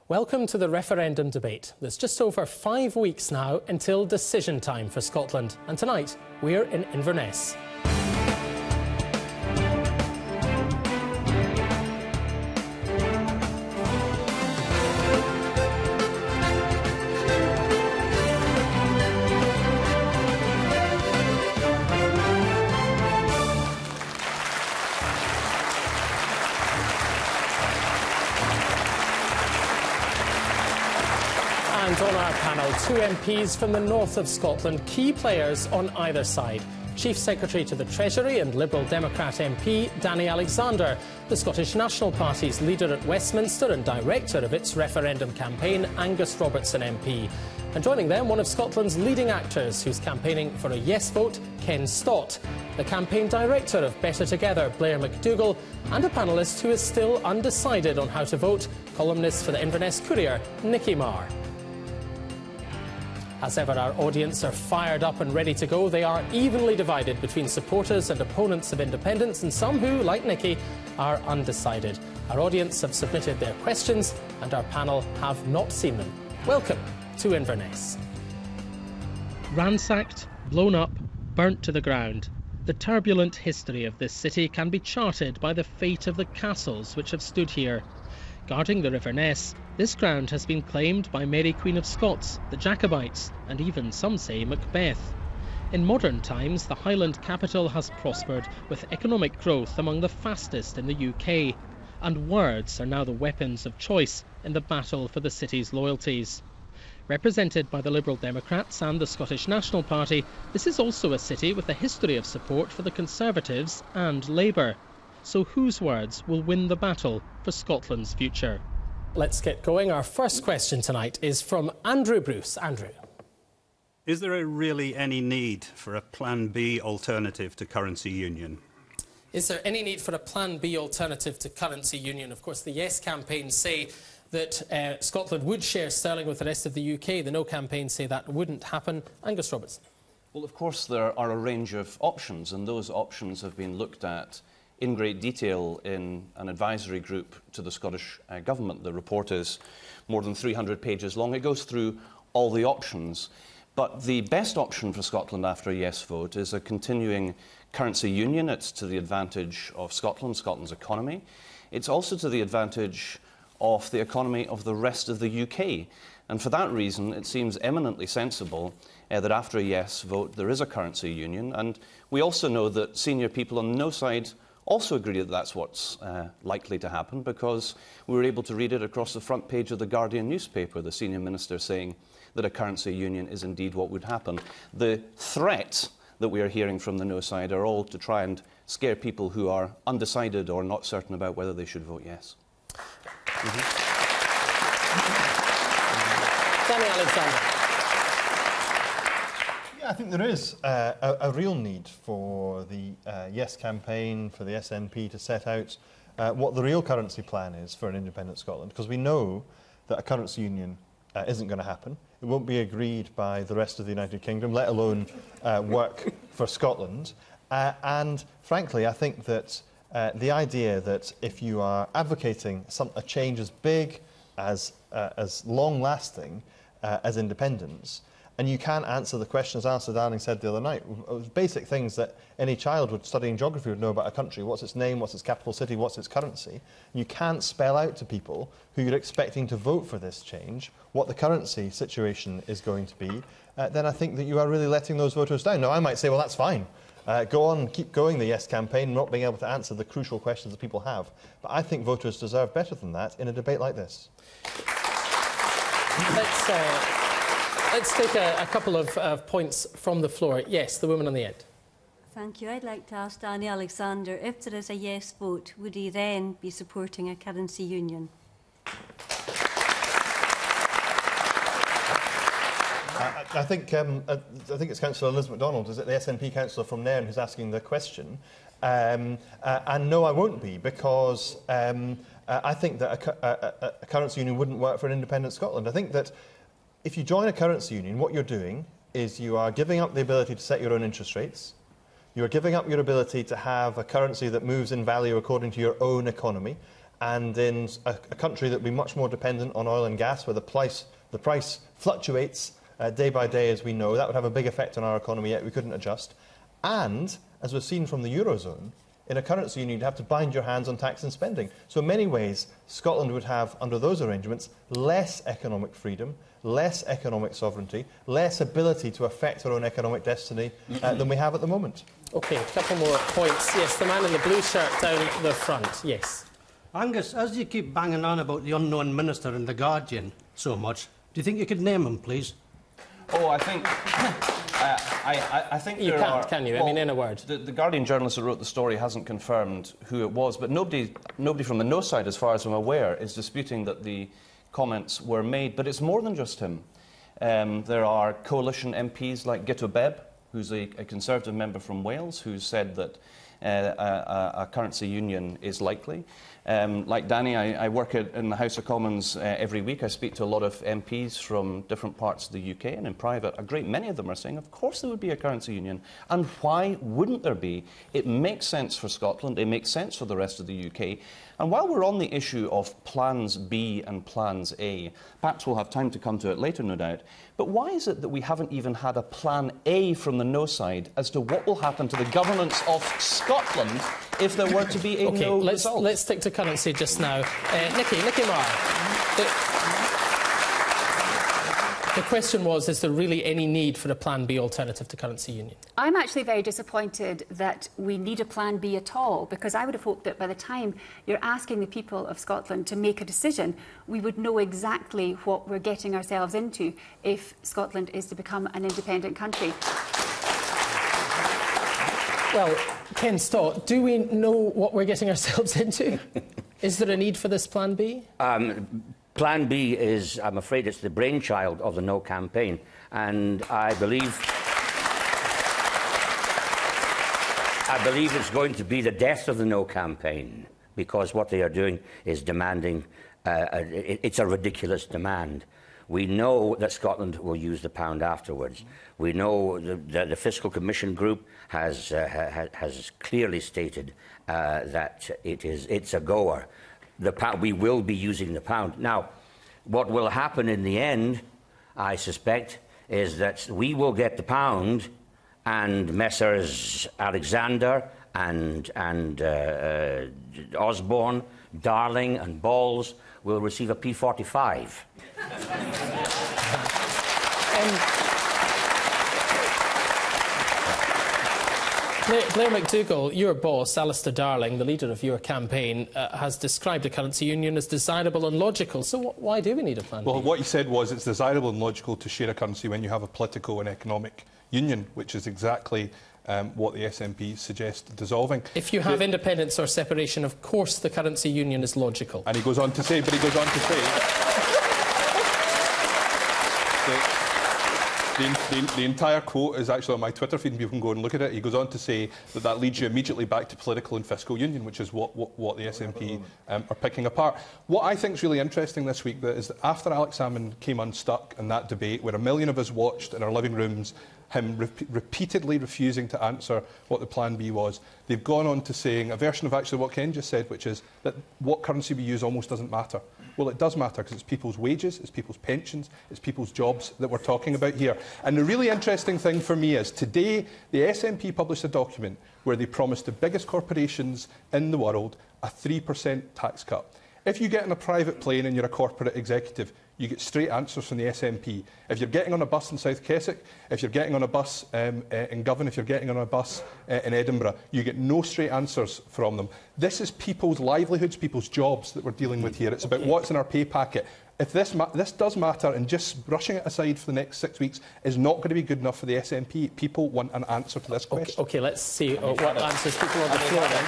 Welcome to the referendum debate. There's just over 5 weeks now until decision time for Scotland, and tonight we're in Inverness. And on our panel, two MPs from the north of Scotland, key players on either side. Chief Secretary to the Treasury and Liberal Democrat MP Danny Alexander, the Scottish National Party's leader at Westminster and director of its referendum campaign, Angus Robertson MP. And joining them, one of Scotland's leading actors who's campaigning for a yes vote, Ken Stott, the campaign director of Better Together, Blair McDougall, and a panellist who is still undecided on how to vote, columnist for the Inverness Courier, Nicky Marr. As ever, our audience are fired up and ready to go. They are evenly divided between supporters and opponents of independence, and some who, like Nicky, are undecided. Our audience have submitted their questions, and our panel have not seen them. Welcome to Inverness. Ransacked, blown up, burnt to the ground. The turbulent history of this city can be charted by the fate of the castles which have stood here. Guarding the River Ness, this ground has been claimed by Mary Queen of Scots, the Jacobites, and even some say Macbeth. In modern times, the Highland capital has prospered, with economic growth among the fastest in the UK, and words are now the weapons of choice in the battle for the city's loyalties. Represented by the Liberal Democrats and the Scottish National Party, this is also a city with a history of support for the Conservatives and Labour. So whose words will win the battle for Scotland's future? Let's get going. Our first question tonight is from Andrew Bruce. Andrew. Is there really any need for a Plan B alternative to currency union? Is there any need for a Plan B alternative to currency union? Of course, the Yes campaign say that Scotland would share sterling with the rest of the UK. The No campaign say that wouldn't happen. Angus Robertson. Well, of course, there are a range of options, and those options have been looked at in great detail in an advisory group to the Scottish Government. The report is more than 300 pages long. It goes through all the options. But the best option for Scotland after a yes vote is a continuing currency union. It's to the advantage of Scotland, Scotland's economy. It's also to the advantage of the economy of the rest of the UK. And for that reason, it seems eminently sensible that after a yes vote, there is a currency union. And we also know that senior people on no side also agree that that's what's likely to happen, because we were able to read it across the front page of the Guardian newspaper, the senior minister saying that a currency union is indeed what would happen. The threat that we are hearing from the no side are all to try and scare people who are undecided or not certain about whether they should vote yes. Danny Alexander. I think there is a real need for the Yes campaign, for the SNP to set out what the real currency plan is for an independent Scotland, because we know that a currency union isn't going to happen. It won't be agreed by the rest of the United Kingdom, let alone work for Scotland. And frankly, I think that the idea that if you are advocating a change as big, as long-lasting as independence, and you can't answer the questions Alistair Darling said the other night. Basic things that any child studying geography would know about a country. What's its name, what's its capital city, what's its currency? And you can't spell out to people who you're expecting to vote for this change what the currency situation is going to be. Then I think that you are really letting those voters down. Now, I might say, well, that's fine. Go on, keep going the Yes campaign, not being able to answer the crucial questions that people have. But I think voters deserve better than that in a debate like this. Let's take a couple of points from the floor. Yes, the woman on the end. Thank you. I'd like to ask Danny Alexander, if there is a yes vote, would he then be supporting a currency union? I think it's Councillor Liz MacDonald, is it the SNP councillor from Nairn who's asking the question? And no, I won't be, because I think that a currency union wouldn't work for an independent Scotland. I think that if you join a currency union, what you're doing is you are giving up the ability to set your own interest rates. You're giving up your ability to have a currency that moves in value according to your own economy. and in a country that would be much more dependent on oil and gas, where the price fluctuates day by day, as we know, that would have a big effect on our economy, yet we couldn't adjust. And, as we've seen from the Eurozone, in a currency union, you'd have to bind your hands on tax and spending. So in many ways, Scotland would have, under those arrangements, less economic freedom, less economic sovereignty, less ability to affect our own economic destiny than we have at the moment. OK, a couple more points. Yes, the man in the blue shirt down the front. Yes. Angus, as you keep banging on about the unknown minister in The Guardian so much, do you think you could name him, please? Oh, I think... I think you there can't, are, can you? well, I mean, in a word. The Guardian journalist that wrote the story hasn't confirmed who it was, but nobody from the no side, as far as I'm aware, is disputing that the comments were made. But it's more than just him. There are coalition MPs like Gito Bebb, who's a Conservative member from Wales, who's said that a currency union is likely. Like Danny, I work in the House of Commons every week. I speak to a lot of MPs from different parts of the UK, and in private, a great many of them are saying, of course there would be a currency union. And why wouldn't there be? It makes sense for Scotland, it makes sense for the rest of the UK. And while we're on the issue of plans B and plans A, perhaps we'll have time to come to it later, no doubt, but why is it that we haven't even had a plan A from the no side as to what will happen to the governance of Scotland if there were to be a no result? Let's stick to currency just now. Nicky Marr. The question was, is there really any need for a Plan B alternative to currency union? I'm actually very disappointed that we need a Plan B at all, because I would have hoped that by the time you're asking the people of Scotland to make a decision, we would know exactly what we're getting ourselves into if Scotland is to become an independent country. Well, Ken Stott, do we know what we're getting ourselves into? Is there a need for this Plan B? Plan B is, I'm afraid, it's the brainchild of the No campaign, and I believe it's going to be the death of the No campaign, because what they are doing is demanding, it's a ridiculous demand. We know that Scotland will use the pound afterwards. We know the Fiscal Commission group has clearly stated that it's a goer. We will be using the pound. Now, what will happen in the end, I suspect, is that we will get the pound, and Messrs. Alexander and Osborne, Darling and Balls will receive a P45. Blair McDougall, your boss, Alistair Darling, the leader of your campaign, has described a currency union as desirable and logical. So why do we need a plan B? Well, what he said was it's desirable and logical to share a currency when you have a political and economic union, which is exactly what the SNP suggest dissolving. If you have independence or separation, of course the currency union is logical. And he goes on to say, the entire quote is actually on my Twitter feed, and people can go and look at it. He goes on to say that leads you immediately back to political and fiscal union, which is what the SNP are picking apart. What I think is really interesting this week is that after Alex Salmond came unstuck in that debate, where 1 million of us watched in our living rooms him repeatedly refusing to answer what the Plan B was, they've gone on to saying a version of actually what Ken just said, which is that what currency we use almost doesn't matter. Well, it does matter, because it's people's wages, it's people's pensions, it's people's jobs that we're talking about here. And the really interesting thing for me is today the SNP published a document where they promised the biggest corporations in the world a 3% tax cut. If you get in a private plane and you're a corporate executive, you get straight answers from the SNP. If you're getting on a bus in South Keswick, if you're getting on a bus in Govan, if you're getting on a bus in Edinburgh, you get no straight answers from them. This is people's livelihoods, people's jobs that we're dealing with here. It's about what's in our pay packet. If this does matter, and just brushing it aside for the next 6 weeks is not going to be good enough for the SNP. People want an answer to this question. OK, let's see what answers people on the floor then.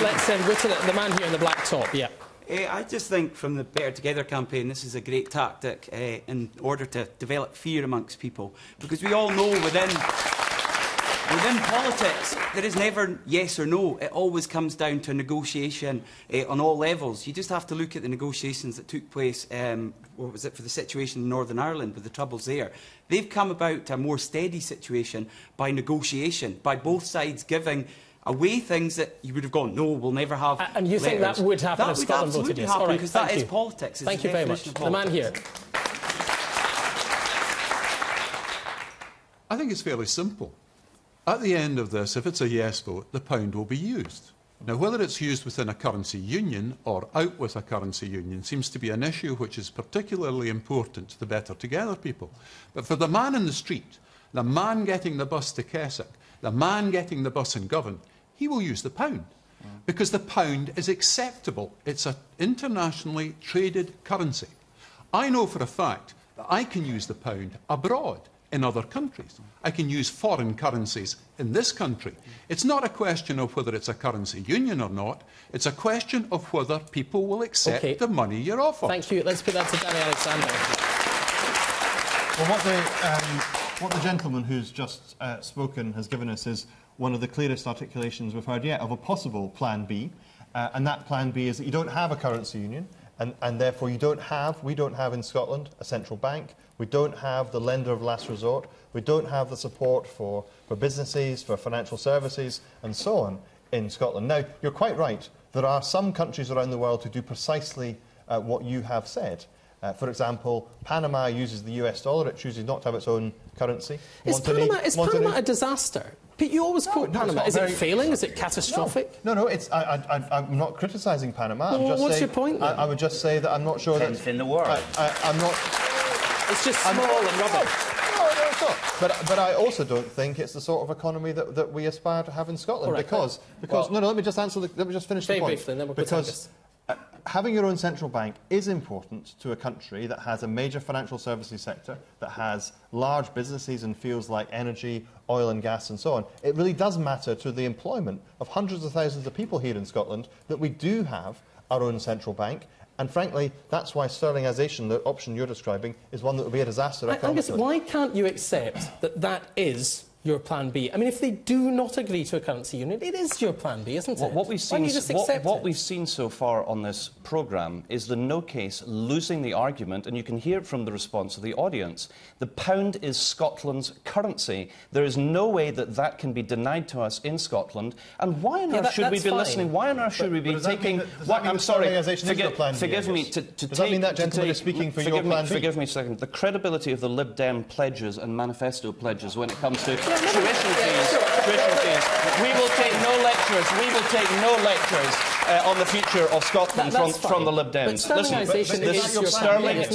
Let's go to the man here in the black top. Yeah. I just think from the Better Together campaign, this is a great tactic in order to develop fear amongst people. Because we all know within politics, there is never yes or no. It always comes down to a negotiation on all levels. You just have to look at the negotiations that took place, what was it, for the situation in Northern Ireland with the troubles there. They've come about to a more steady situation by negotiation, by both sides giving away things that you would have gone, no, we'll never have. And you think that would happen if Scotland voted yes? Happen, All right, because that is politics. Thank you very much. The man here. I think it's fairly simple. At the end of this, if it's a yes vote, the pound will be used. Now, whether it's used within a currency union or out with a currency union seems to be an issue which is particularly important to the Better Together people. But for the man in the street, the man getting the bus to Keswick, the man getting the bus in Govan, he will use the pound. Because the pound is acceptable. It's an internationally traded currency. I know for a fact that I can use the pound abroad in other countries. I can use foreign currencies in this country. It's not a question of whether it's a currency union or not. It's a question of whether people will accept the money you're offering. Thank you. Let's put that to Danny Alexander. Well, what the gentleman who's just spoken has given us is one of the clearest articulations we've heard yet of a possible Plan B. And that Plan B is that you don't have a currency union, and therefore we don't have in Scotland a central bank. We don't have the lender of last resort. We don't have the support for businesses, for financial services, and so on in Scotland. Now, you're quite right. There are some countries around the world who do precisely what you have said. For example, Panama uses the US dollar. It chooses not to have its own currency. Is Panama a disaster? But you always quote Panama. Is it failing? Is it catastrophic? No. I'm not criticising Panama. I'm just what's saying, your point, then? I would just say that I'm not sure that... in the world. I'm not... It's just small and rubbish. No, it's not. But I also don't think it's the sort of economy that we aspire to have in Scotland. Right, because let me just answer. Let me just finish the point. Briefly, and then we'll go to Angus. Having your own central bank is important to a country that has a major financial services sector, that has large businesses in fields like energy, oil and gas and so on. It really does matter to the employment of hundreds of thousands of people here in Scotland that we do have our own central bank. And frankly, that's why sterlingisation, the option you're describing, is one that would be a disaster economically. Angus, why can't you accept that that is your Plan B? I mean, if they do not agree to a currency union, it is your Plan B, isn't it? What we've seen, Why don't you just accept what it? we've seen so far on this programme is the no case losing the argument, and you can hear it from the response of the audience. The pound is Scotland's currency. There is no way that that can be denied to us in Scotland. And why on earth should we be listening? Why on earth should we be taking... I'm sorry, forgive me. Does that mean that gentleman is speaking for your Plan B? Forgive me a second. The credibility of the LibDem pledges and manifesto pledges when it comes to tuition fees. We will take no lectures. We will take no lectures on the future of Scotland from the Lib Dems.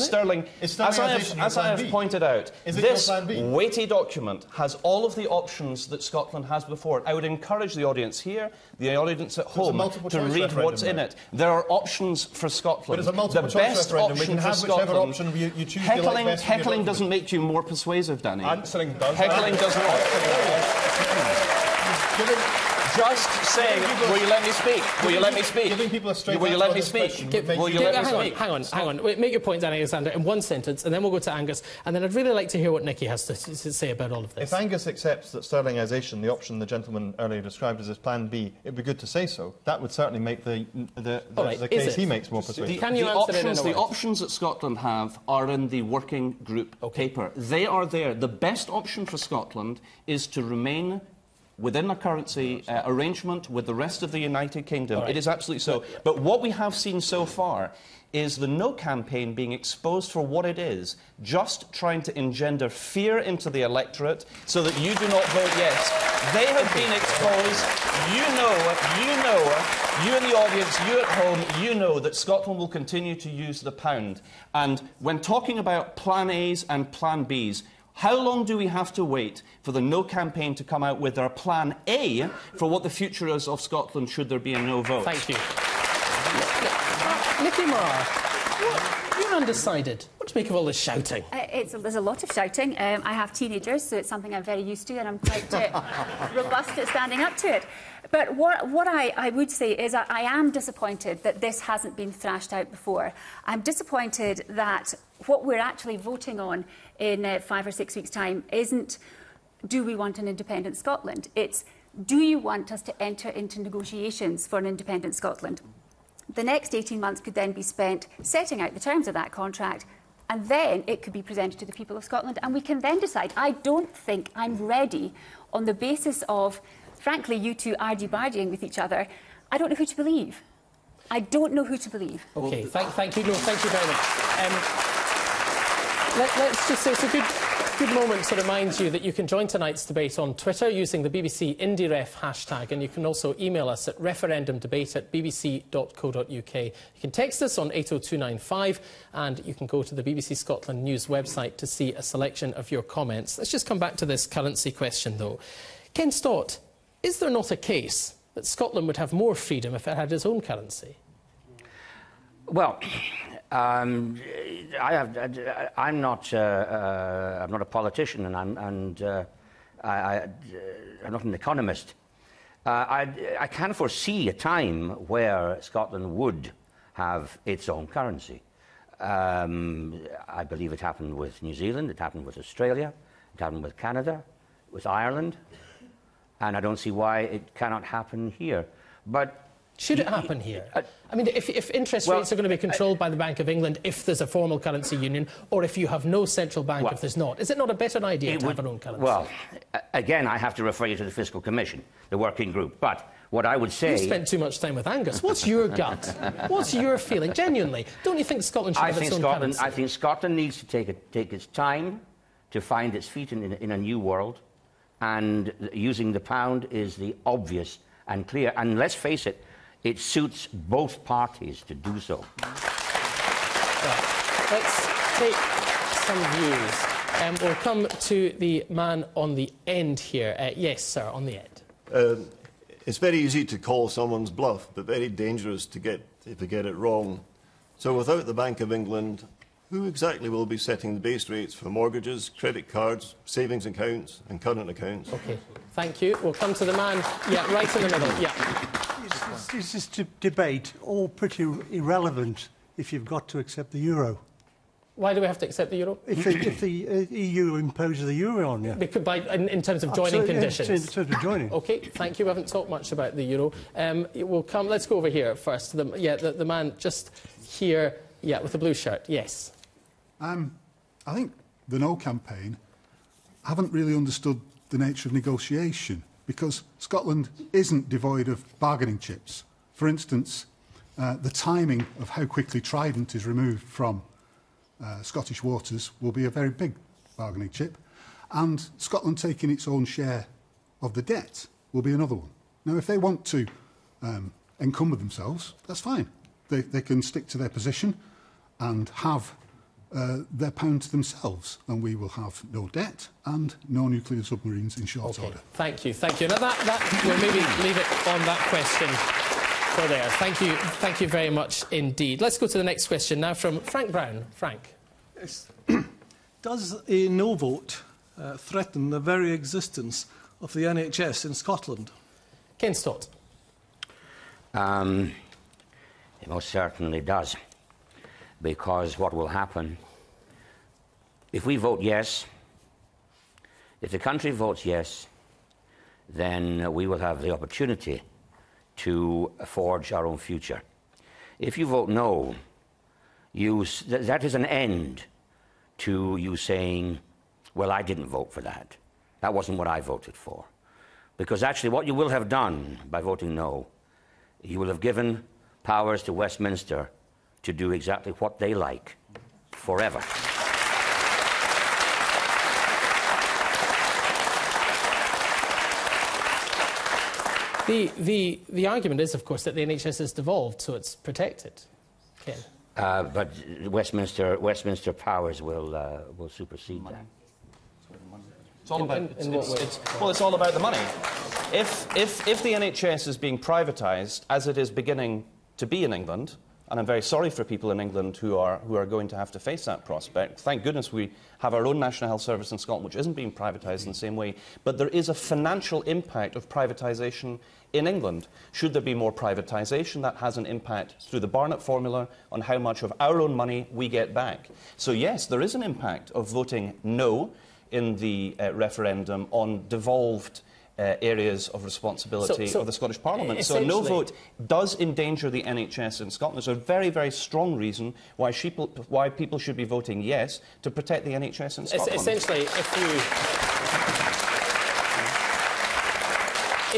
Sterling, as I have pointed out, this weighty document has all of the options that Scotland has before it. I would encourage the audience here, the audience at home, to read what's in it. There are options for Scotland. But it's a multiple choice referendum. We can have whichever option you choose. Heckling doesn't make you more persuasive, Danny. Answering does. Heckling does not. Just saying, will you let me speak? Will you let me speak? Giving people a straight will you let me speak? Will you let me speak? Hang on. Make your point, Danny Alexander, in one sentence, and then we'll go to Angus, and then I'd really like to hear what Nicky has to say about all of this. If Angus accepts that sterlingisation, the option the gentleman earlier described as his Plan B, it'd be good to say so. That would certainly make the case he makes more persuasive. Can you answer it in a the options that Scotland have are in the working group paper. They are there. The best option for Scotland is to remain within a currency arrangement with the rest of the United Kingdom. Right. It is absolutely so. But what we have seen so far is the No campaign being exposed for what it is, just trying to engender fear into the electorate so that you do not vote yes. They have been exposed. You in the audience, you at home, you know that Scotland will continue to use the pound. And when talking about Plan A's and Plan B's, how long do we have to wait for the No campaign to come out with their Plan A for what the future is of Scotland should there be a no vote? Thank you. Nicky Marr, you're undecided. What do you make of all this shouting? There's a lot of shouting. I have teenagers, so it's something I'm very used to, and I'm quite robust at standing up to it. But what I would say is I am disappointed that this hasn't been thrashed out before. I'm disappointed that what we're actually voting on in 5 or 6 weeks' time isn't, do we want an independent Scotland? It's, do you want us to enter into negotiations for an independent Scotland? The next 18 months could then be spent setting out the terms of that contract, and then it could be presented to the people of Scotland, and we can then decide. I don't think I'm ready on the basis of frankly, you two argy-bargying with each other, I don't know who to believe. I don't know who to believe. OK, thank you. No, thank you very much. Let's just say it's a good moment to remind you that you can join tonight's debate on Twitter using the BBC IndieRef hashtag, and you can also email us at referendumdebate@bbc.co.uk. You can text us on 80295, and you can go to the BBC Scotland News website to see a selection of your comments. Let's just come back to this currency question, though. Ken Stott, is there not a case that Scotland would have more freedom if it had its own currency? Well, I'm not a politician, and I'm not an economist. I can foresee a time where Scotland would have its own currency. I believe it happened with New Zealand, it happened with Australia, it happened with Canada, with Ireland, and I don't see why it cannot happen here. But should it happen here? I mean, if interest rates are going to be controlled by the Bank of England if there's a formal currency union, or if you have no central bank if there's not, is it not a better idea to have our own currency? Well, again, I have to refer you to the Fiscal Commission, the working group. But what I would say... You spent too much time with Angus. What's your gut? What's your feeling? Genuinely, don't you think Scotland should have its own currency? I think Scotland needs to take its time to find its feet in a new world, and using the pound is the obvious and clear. And let's face it, it suits both parties to do so. Right. Let's take some views. We'll come to the man on the end here. Yes, sir, on the end. It's very easy to call someone's bluff, but very dangerous to get it wrong. So without the Bank of England, who exactly will be setting the base rates for mortgages, credit cards, savings accounts and current accounts? OK, thank you. We'll come to the man, right in the middle. Is this debate all pretty irrelevant if you've got to accept the euro? Why do we have to accept the euro? If the EU imposes the euro on you. Because in terms of joining conditions. In terms of joining. OK, thank you. We haven't talked much about the euro. Let's go over here first. The man just here, with the blue shirt. Yes. I think the No campaign haven't really understood the nature of negotiation, because Scotland isn't devoid of bargaining chips. For instance, the timing of how quickly Trident is removed from Scottish waters will be a very big bargaining chip, and Scotland taking its own share of the debt will be another one. Now, if they want to encumber themselves, that's fine. They can stick to their position and have their pound to themselves, and we will have no debt and no nuclear submarines in short order. Thank you. Now we'll maybe leave it on that question for there. Thank you very much indeed. Let's go to the next question now from Frank Brown. Frank. Yes. Does a no vote threaten the very existence of the NHS in Scotland? Ken Stott. It most certainly does. Because what will happen, if we vote yes, if the country votes yes, then we will have the opportunity to forge our own future. If you vote no, that is an end to you saying, well, I didn't vote for that. That wasn't what I voted for. Because actually what you will have done by voting no, you will have given powers to Westminster to do exactly what they like, forever. The argument is, of course, that the NHS is devolved, so it's protected. Ken. But Westminster powers will supersede that. It's all about it's all about the money. If the NHS is being privatised, as it is beginning to be in England, and I'm very sorry for people in England who are going to have to face that prospect. Thank goodness we have our own National Health Service in Scotland, which isn't being privatised in the same way. But there is a financial impact of privatisation in England. Should there be more privatisation, that has an impact through the Barnett formula on how much of our own money we get back. So yes, there is an impact of voting no in the referendum on devolved areas of responsibility of the Scottish Parliament. So a no vote does endanger the NHS in Scotland. There's a very, very strong reason why people should be voting yes to protect the NHS in Scotland. Essentially,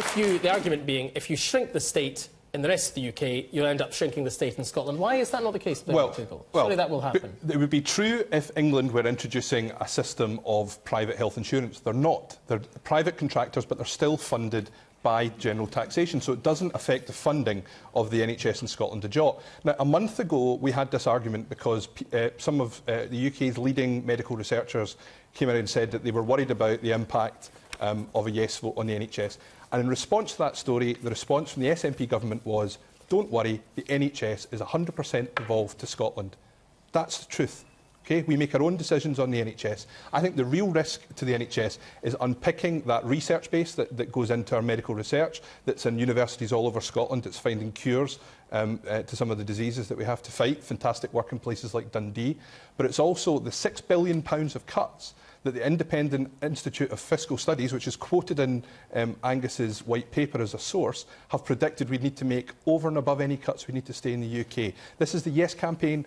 the argument being, if you shrink the state in the rest of the UK, you'll end up shrinking the state in Scotland. Why is that not the case, Blair McDougall? Surely that will happen. It would be true if England were introducing a system of private health insurance. They're not. They're private contractors, but they're still funded by general taxation, so it doesn't affect the funding of the NHS in Scotland a jot. Now, a month ago, we had this argument because some of the UK's leading medical researchers came out and said that they were worried about the impact of a yes vote on the NHS. And in response to that story, the response from the SNP government was, don't worry, the NHS is 100% devolved to Scotland. That's the truth. Okay? We make our own decisions on the NHS. I think the real risk to the NHS is unpicking that research base that goes into our medical research, that's in universities all over Scotland, that's finding cures to some of the diseases that we have to fight, fantastic work in places like Dundee. But it's also the £6 billion of cuts that the Independent Institute of Fiscal Studies, which is quoted in Angus's white paper as a source, have predicted we need to make over and above any cuts we need to stay in the UK. This is the Yes campaign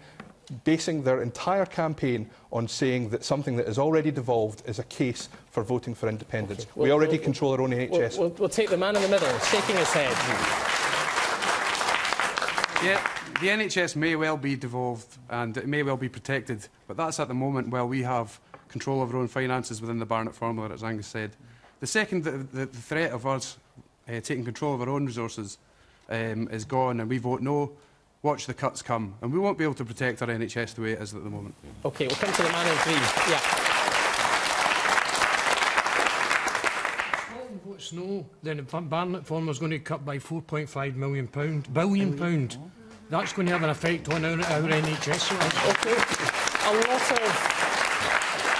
basing their entire campaign on saying that something that is already devolved is a case for voting for independence. Okay. We already control our own NHS. We'll take the man in the middle, shaking his head. Yeah, the NHS may well be devolved and it may well be protected, but that's at the moment while we have control of our own finances within the Barnett formula, as Angus said. The second, the threat of us taking control of our own resources is gone and we vote no, watch the cuts come, and we won't be able to protect our NHS the way it is at the moment. OK, we'll come to the man in green. Yeah. Scotland votes no, then the Barnett formula is going to cut by £4.5 billion. That's going to have an effect on our NHS. OK.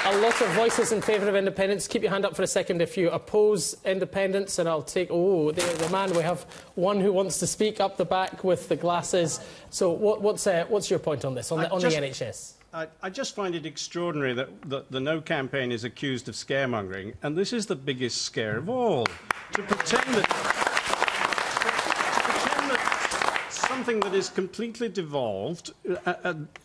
A lot of voices in favour of independence. Keep your hand up for a second if you oppose independence, and I'll take... Oh, the man. We have one who wants to speak up the back with the glasses. So what's your point on this, on the NHS? I just find it extraordinary that the No campaign is accused of scaremongering, and this is the biggest scare of all. To pretend that something that is completely devolved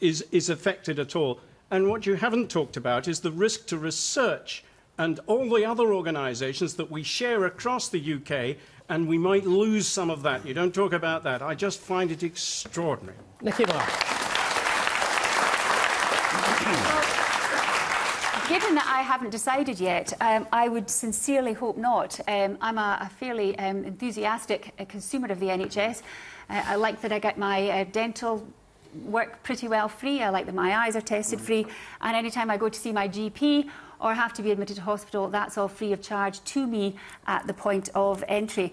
is affected at all. And what you haven't talked about is the risk to research and all the other organisations that we share across the UK, and we might lose some of that. You don't talk about that. I just find it extraordinary. Nicky Marr. Given that I haven't decided yet, I would sincerely hope not. I'm a fairly enthusiastic consumer of the NHS. I like that I get my dental work pretty well free. I like that my eyes are tested free, and any time I go to see my GP or have to be admitted to hospital, that's all free of charge to me at the point of entry.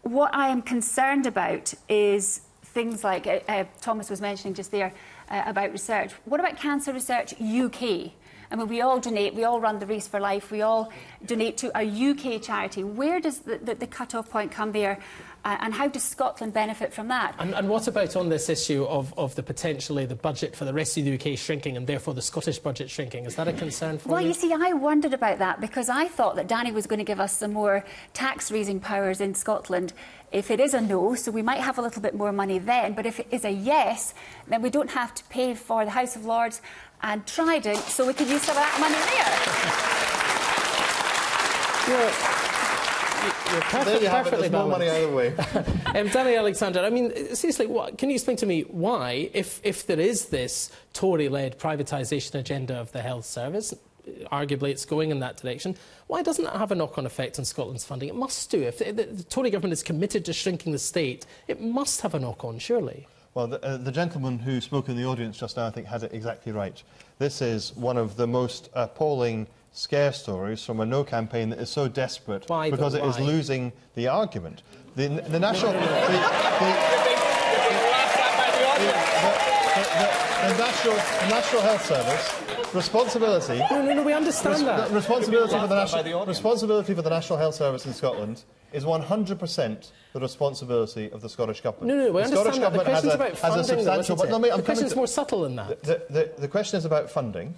What I am concerned about is things like Thomas was mentioning just there about research. What about Cancer Research UK? I mean, we all donate, we all run the Race for Life, we all donate to a UK charity. Where does the cut-off point come there? And how does Scotland benefit from that? And what about on this issue of potentially the budget for the rest of the UK shrinking and therefore the Scottish budget shrinking? Is that a concern for you? Well, you see, I wondered about that because I thought that Danny was going to give us some more tax-raising powers in Scotland if it is a no, so we might have a little bit more money then. But if it is a yes, then we don't have to pay for the House of Lords and Trident, so we can use some of that money there. There you have it, there's no money either way. Danny Alexander, I mean, seriously, can you explain to me why, if there is this Tory-led privatisation agenda of the health service, arguably it's going in that direction, why doesn't it have a knock-on effect on Scotland's funding? It must do. If the Tory government is committed to shrinking the state, it must have a knock-on, surely. Well, the gentleman who spoke in the audience just now, I think, had it exactly right. This is one of the most appalling scare stories from a No campaign that is so desperate because it is losing the argument. The National Health Service responsibility. No, we understand that. Responsibility for the National Health Service in Scotland is 100% the responsibility of the Scottish government. No, we understand that. The question's about funding, the question's more subtle than that. The question is about funding.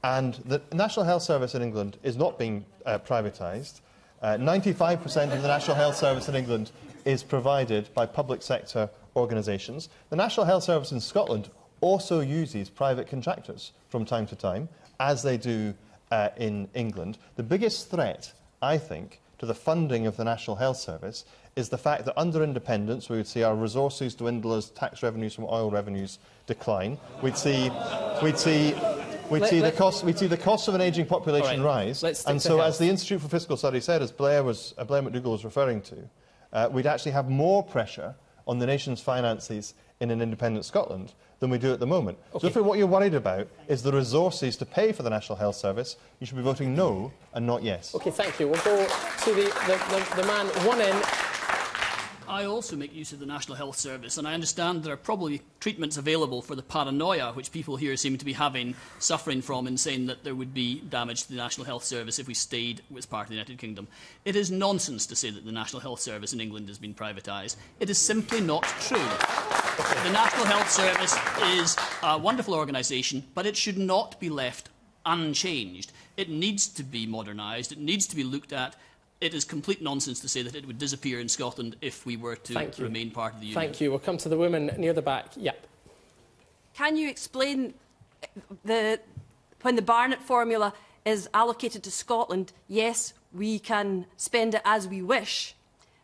And the National Health Service in England is not being privatised. 95% of the National Health Service in England is provided by public sector organisations. The National Health Service in Scotland also uses private contractors from time to time, as they do in England. The biggest threat, I think, to the funding of the National Health Service is the fact that under independence we would see our resources dwindle as tax revenues from oil revenues decline. We'd see the cost of an ageing population rise. And so, as the Institute for Fiscal Studies said, as Blair McDougall was referring to, we'd actually have more pressure on the nation's finances in an independent Scotland than we do at the moment. So if what you're worried about is the resources to pay for the National Health Service, you should be voting no and not yes. OK, thank you. We'll go to the man, one in. I also make use of the National Health Service, and I understand there are probably treatments available for the paranoia which people here seem to be suffering from, in saying that there would be damage to the National Health Service if we stayed as part of the United Kingdom. It is nonsense to say that the National Health Service in England has been privatised. It is simply not true. The National Health Service is a wonderful organisation, but it should not be left unchanged. It needs to be modernised. It needs to be looked at. It is complete nonsense to say that it would disappear in Scotland if we were to remain part of the Union. Thank you. We'll come to the woman near the back. Yep. Can you explain when the Barnett formula is allocated to Scotland, yes, we can spend it as we wish,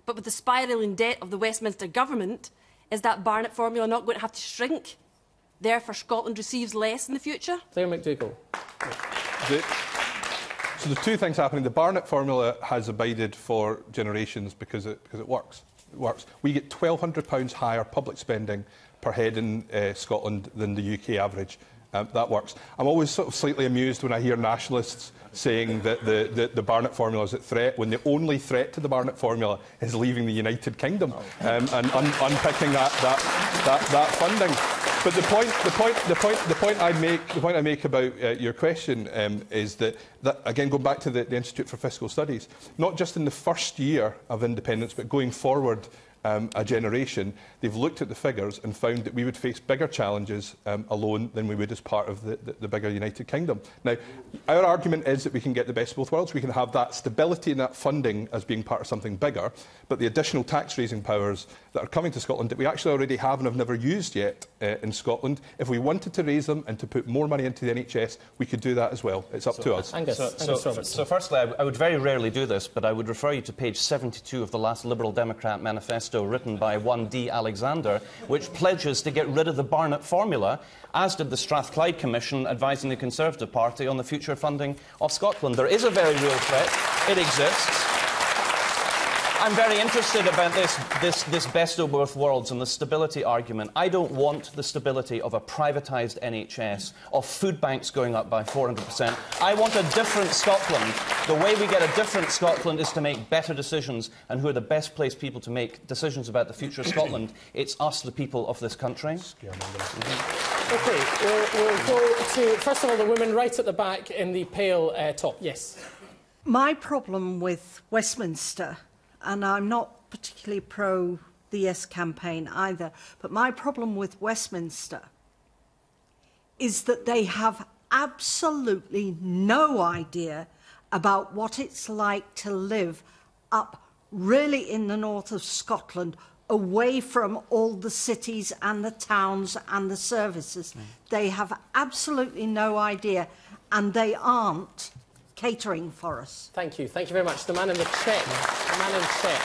but with the spiralling debt of the Westminster government, is that Barnett formula not going to have to shrink? Therefore, Scotland receives less in the future? Blair McDougall. So there's two things happening. The Barnett formula has abided for generations because it works. It works. We get £1,200 higher public spending per head in Scotland than the UK average. That works. I'm always sort of slightly amused when I hear nationalists saying that the Barnett formula is at threat, when the only threat to the Barnett formula is leaving the United Kingdom and unpicking that funding. But the point I make about your question is that again, going back to the Institute for Fiscal Studies, not just in the first year of independence, but going forward a generation, they've looked at the figures and found that we would face bigger challenges alone than we would as part of the bigger United Kingdom. Now, our argument is that we can get the best of both worlds. We can have that stability and that funding as being part of something bigger, but the additional tax-raising powers that are coming to Scotland that we actually already have and have never used yet in Scotland, if we wanted to raise them and to put more money into the NHS, we could do that as well. It's up to us. Angus Robertson. So firstly, I would very rarely do this, but I would refer you to page 72 of the last Liberal Democrat manifesto written by one D. Alexander, which pledges to get rid of the Barnett formula, as did the Strathclyde Commission advising the Conservative Party on the future funding of Scotland. There is a very real threat. It exists. I'm very interested about this best of both worlds and the stability argument. I don't want the stability of a privatised NHS, of food banks going up by 400%. I want a different Scotland. The way we get a different Scotland is to make better decisions. And who are the best placed people to make decisions about the future of Scotland? It's us, the people of this country. OK, we'll go to, first of all, the woman right at the back in the pale top. Yes. My problem with Westminster, and I'm not particularly pro the Yes campaign either, but my problem with Westminster is that they have absolutely no idea about what it's like to live up really in the north of Scotland, away from all the cities and the towns and the services. They have absolutely no idea, and they aren't catering for us. Thank you. Thank you very much. The man in the check. The man in check.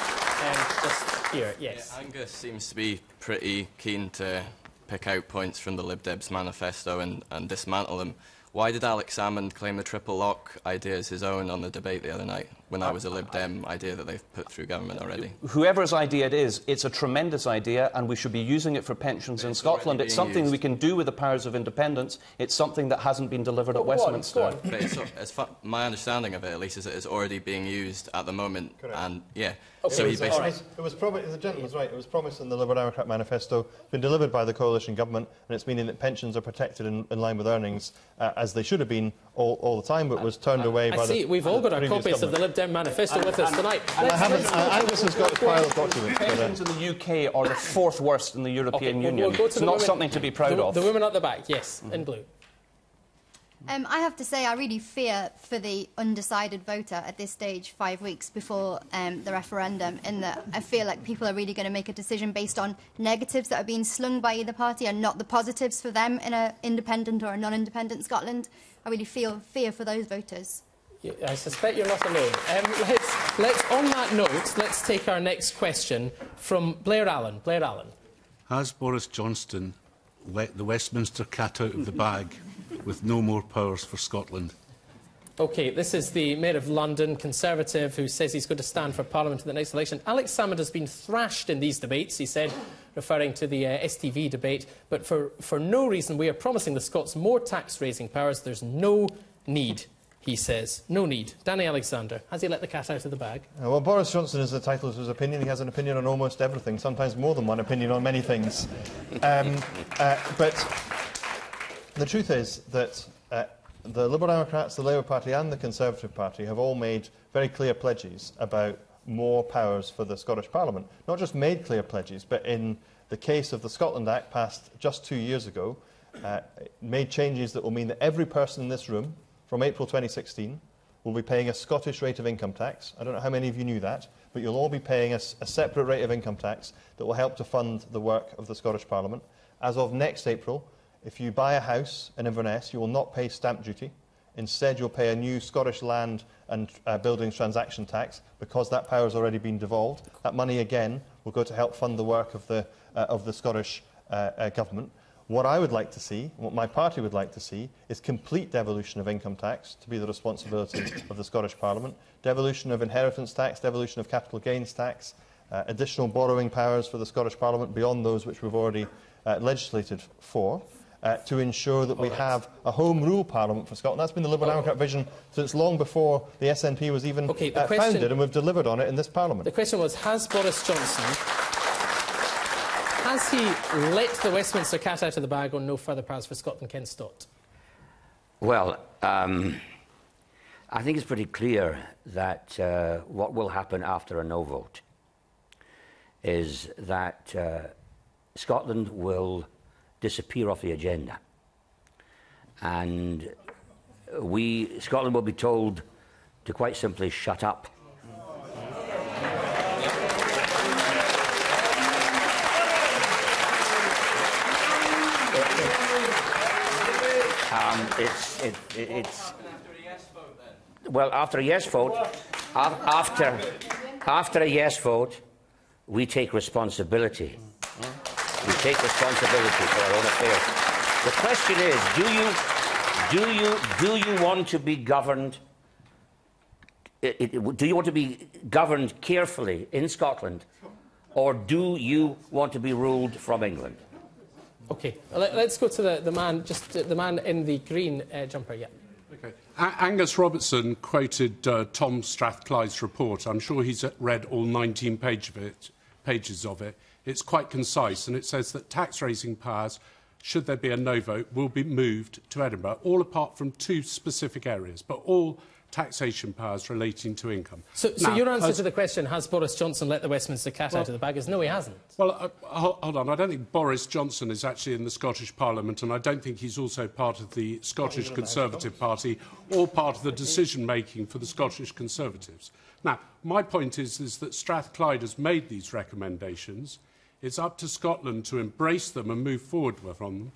Just here, yes. Yeah, Angus seems to be pretty keen to pick out points from the LibDem's manifesto and dismantle them. Why did Alex Salmond claim the triple lock idea as his own on the debate the other night, when that was a LibDem idea that they've put through government already? Whoever's idea it is, it's a tremendous idea, and we should be using it for pensions in Scotland. It's something we can do with the powers of independence. It's something that hasn't been delivered at Westminster. But my understanding of it, at least, is that it's already being used at the moment. Correct. And yeah, Okay. so he basically. It was promised. The gentleman's right. It was promised in the Liberal Democrat manifesto, been delivered by the coalition government, and it's meaning that pensions are protected in line with earnings, as they should have been all the time, but was turned away by the. I see. We've all got our copies government. of the Lib Dem manifesto with us tonight. Angus has got the file of documents. Pensions in the UK are the fourth worst in the European Union. We'll it's not something to be proud of. The woman at the back, yes, in blue. I have to say I really fear for the undecided voter at this stage, 5 weeks before the referendum, in that I feel like people are really going to make a decision based on negatives that are being slung by either party and not the positives for them in an independent or a non-independent Scotland. I really fear for those voters. I suspect you're not alone. Let's On that note, let's take our next question from Blair Allen. Blair Allen. Has Boris Johnson let the Westminster cat out of the bag with no more powers for Scotland? OK, this is the Mayor of London, Conservative, who says he's going to stand for Parliament in the next election. Alex Salmond has been thrashed in these debates, he said, referring to the STV debate, but for no reason. We are promising the Scots more tax-raising powers. There's no need, he says. No need. Danny Alexander, has he let the cat out of the bag? Well, Boris Johnson is entitled to his opinion. He has an opinion on almost everything, sometimes more than one opinion on many things. But the truth is that the Liberal Democrats, the Labour Party and the Conservative Party have all made very clear pledges about more powers for the Scottish Parliament. Not just made clear pledges, but in the case of the Scotland Act passed just 2 years ago, made changes that will mean that every person in this room from April 2016 will be paying a Scottish rate of income tax. I don't know how many of you knew that, but you'll all be paying a separate rate of income tax that will help to fund the work of the Scottish Parliament. As of next April, if you buy a house in Inverness, you will not pay stamp duty. Instead, you'll pay a new Scottish land and buildings transaction tax because that power has already been devolved. That money, again, will go to help fund the work of the Scottish Government. What I would like to see, what my party would like to see, is complete devolution of income tax to be the responsibility of the Scottish Parliament, devolution of inheritance tax, devolution of capital gains tax, additional borrowing powers for the Scottish Parliament beyond those which we've already legislated for. To ensure that we have a Home Rule Parliament for Scotland. That's been the Liberal Democrat vision since long before the SNP was even founded, and we've delivered on it in this Parliament. The question was, has Boris Johnson, has he let the Westminster cat out of the bag on no further powers for Scotland? Ken Stott. Well, I think it's pretty clear that what will happen after a no vote is that Scotland will disappear off the agenda, and Scotland will be told to quite simply shut up. Well, after a yes vote, after a yes vote, we take responsibility. We take responsibility for our own affairs. The question is, do you want to be governed? Do you want to be governed carefully in Scotland, or do you want to be ruled from England? OK, let's go to the man, the man in the green jumper. Yeah. Okay. Angus Robertson quoted Tom Strathclyde's report. I'm sure he's read all 19 pages of it. It's quite concise, and it says that tax-raising powers, should there be a no vote, will be moved to Edinburgh, all apart from two specific areas, but all taxation powers relating to income. So your answer to the question, has Boris Johnson let the Westminster cat out of the bag, is no, he hasn't. Well, hold on. I don't think Boris Johnson is actually in the Scottish Parliament, and I don't think he's also part of the Scottish Conservative Party or part of the decision-making for the Scottish Conservatives. Now, my point is that Strathclyde has made these recommendations. It's up to Scotland to embrace them and move forward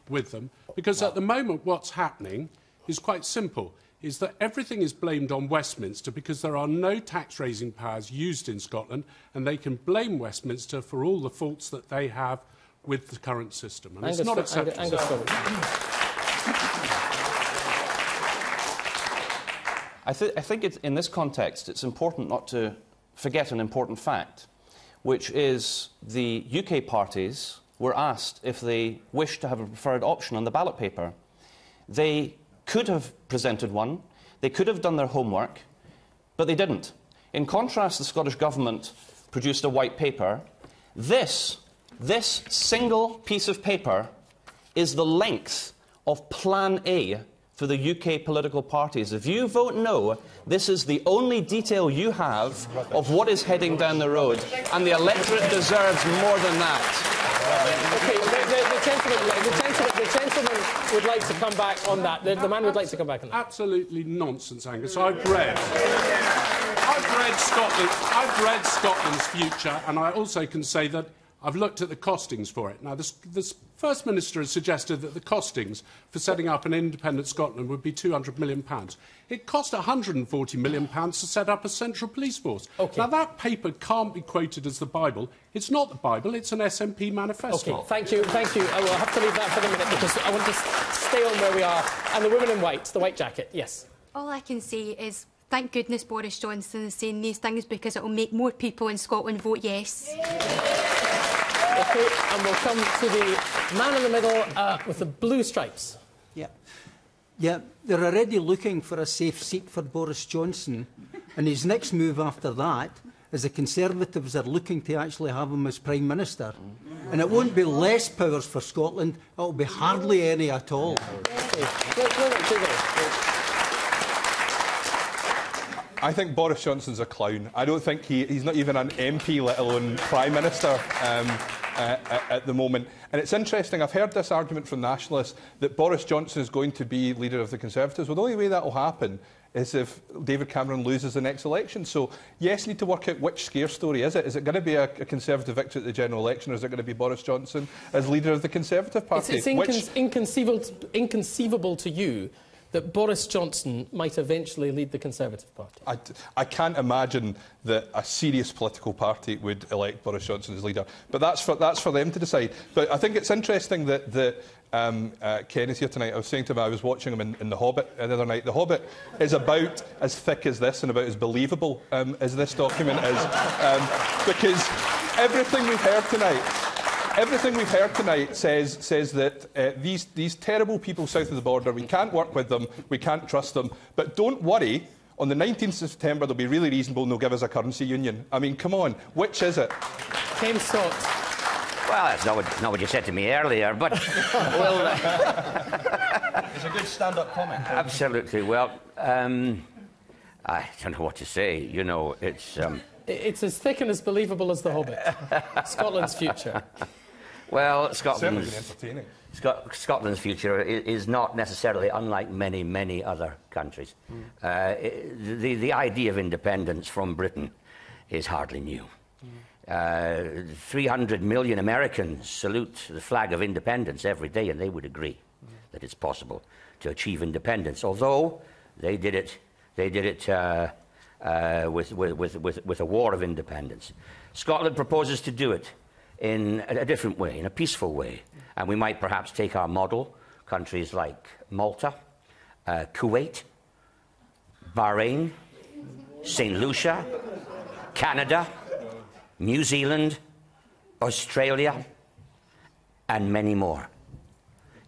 with them, because at the moment what's happening is quite simple, is that everything is blamed on Westminster because there are no tax-raising powers used in Scotland, and they can blame Westminster for all the faults that they have with the current system. And it's not acceptable. I think in this context it's important not to forget an important fact, which is the UK parties were asked if they wished to have a preferred option on the ballot paper. They could have presented one, they could have done their homework, but they didn't. In contrast, the Scottish Government produced a white paper. This single piece of paper is the length of Plan A for the UK political parties. If you vote no, this is the only detail you have of what is heading down the road, and the electorate deserves more than that. Okay, the gentleman would like to come back on that. The man would like to come back on that. Absolutely nonsense, Angus. I've read Scotland's future, and I also can say that I've looked at the costings for it. Now, the First Minister has suggested that the costings for setting up an independent Scotland would be £200 million. It cost £140 million to set up a central police force. Okay. Now, that paper can't be quoted as the Bible. It's not the Bible, it's an SNP manifesto. Okay, thank you, thank you. I will have to leave that for the minute because I want to stay on where we are. And the woman in white, the white jacket, yes. All I can say is thank goodness Boris Johnson is saying these things because it will make more people in Scotland vote yes. Okay, and we'll come to the man in the middle with the blue stripes. Yeah, they're already looking for a safe seat for Boris Johnson, and his next move after that is the Conservatives are looking to actually have him as Prime Minister. And it won't be less powers for Scotland, it will be hardly any at all. I think Boris Johnson's a clown. I don't think he's not even an MP, let alone Prime Minister at the moment. And it's interesting, I've heard this argument from nationalists that Boris Johnson is going to be leader of the Conservatives. Well, the only way that will happen is if David Cameron loses the next election. So, yes, need to work out which scare story is it. Is it going to be a Conservative victory at the general election, or is it going to be Boris Johnson as leader of the Conservative Party? It's inconceivable to you that Boris Johnson might eventually lead the Conservative Party? I can't imagine that a serious political party would elect Boris Johnson as leader. But that's for them to decide. But I think it's interesting that Ken is here tonight. I was saying to him, I was watching him in The Hobbit the other night. The Hobbit is about as thick as this and about as believable as this document is. Because everything we've heard tonight says that these terrible people south of the border, we can't work with them, we can't trust them. But don't worry, on the 19th of September they'll be really reasonable and they'll give us a currency union. I mean, come on, which is it? Ken Stott. Well, that's not what you said to me earlier, but... well, it's a good stand-up comment. Absolutely. Well, I don't know what to say. You know, it's... It's as thick and as believable as The Hobbit. Scotland's future. Well, Scotland's future is not necessarily unlike many, many other countries. The idea of independence from Britain is hardly new. 300 million Americans salute the flag of independence every day, and they would agree that it's possible to achieve independence, although they did it with a war of independence. Scotland proposes to do it in a different way, in a peaceful way. And we might perhaps take our model, countries like Malta, Kuwait, Bahrain, St. Lucia, Canada, New Zealand, Australia, and many more.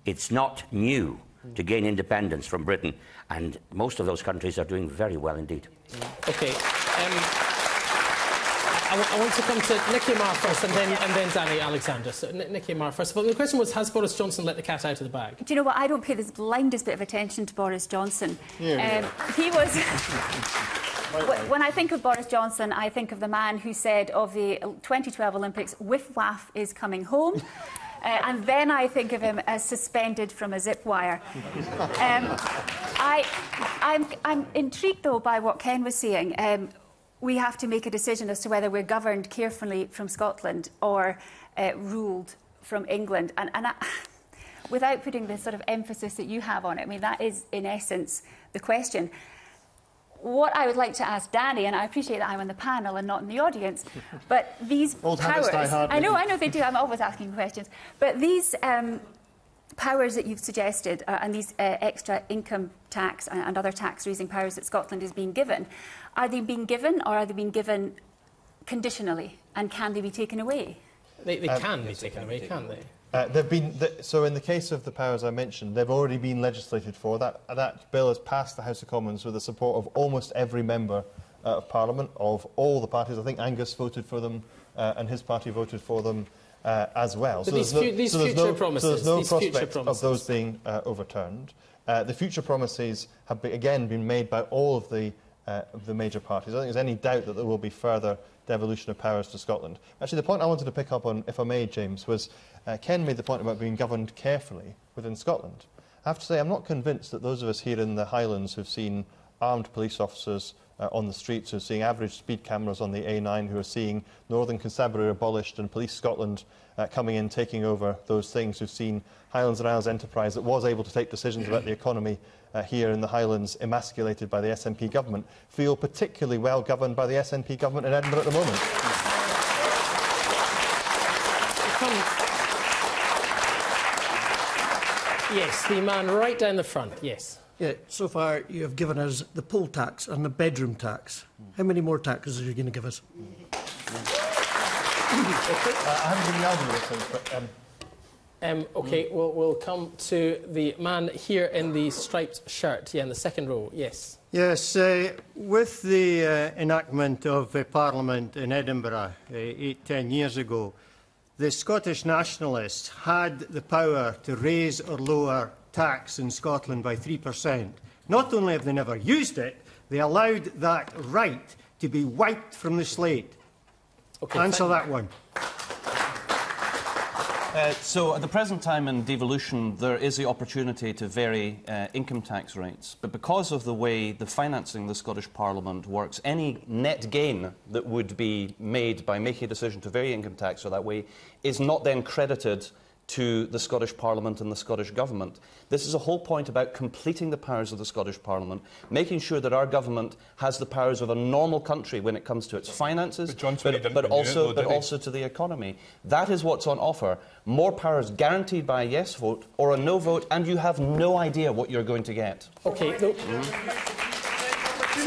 It's not new to gain independence from Britain, and most of those countries are doing very well indeed. Okay. I want to come to Nicky Marr first and then Danny Alexander. So, Nicky Marr first of all. The question was, has Boris Johnson let the cat out of the bag? Do you know what? I don't pay the blindest bit of attention to Boris Johnson. He was... When I think of Boris Johnson, I think of the man who said of the 2012 Olympics, whiff waff is coming home. And then I think of him as suspended from a zip wire. I'm intrigued, though, by what Ken was saying. We have to make a decision as to whether we're governed carefully from Scotland or ruled from England. And without putting the sort of emphasis that you have on it, I mean, that is, in essence, the question. What I would like to ask Danny, and I appreciate that I'm on the panel and not in the audience, but these powers... I know they do, I'm always asking questions. But these powers that you've suggested, and these extra income tax and other tax-raising powers that Scotland is being given, are they being given, or are they being given conditionally, and can they be taken away? They can be taken away, can't they? So in the case of the powers I mentioned, they've already been legislated for. That bill has passed the House of Commons with the support of almost every member of Parliament, of all the parties. I think Angus voted for them, and his party voted for them as well. But so there's no prospect of those being overturned. The future promises have again been made by all of the major parties. I don't think there's any doubt that there will be further devolution of powers to Scotland. Actually, the point I wanted to pick up on, if I may, James, was Ken made the point about being governed carefully within Scotland. I have to say, I'm not convinced that those of us here in the Highlands who've seen armed police officers on the streets, who are seeing average speed cameras on the A9, who are seeing Northern Constabulary abolished and Police Scotland coming in, taking over those things, who've seen Highlands and Isles enterprise that was able to take decisions about the economy here in the Highlands emasculated by the SNP government, feel particularly well governed by the SNP government in Edinburgh at the moment. Yes, the man right down the front, yes. Yeah, so far you have given us the poll tax and the bedroom tax. How many more taxes are you going to give us? I haven't given you all of those things, but... OK, we'll come to the man here in the striped shirt, in the second row, yes. Yes, with the enactment of Parliament in Edinburgh 8-10 years ago, the Scottish nationalists had the power to raise or lower tax in Scotland by 3%. Not only have they never used it, they allowed that right to be wiped from the slate. Okay, answer that one. So at the present time in devolution, there is the opportunity to vary income tax rates. But because of the way the financing of the Scottish Parliament works, any net gain that would be made by making a decision to vary income tax or that way is not then credited to the Scottish Parliament and the Scottish Government. This is a whole point about completing the powers of the Scottish Parliament, making sure that our government has the powers of a normal country when it comes to its finances, but also to the economy. That is what's on offer. More powers guaranteed by a yes vote or a no vote, and you have no idea what you're going to get. OK. So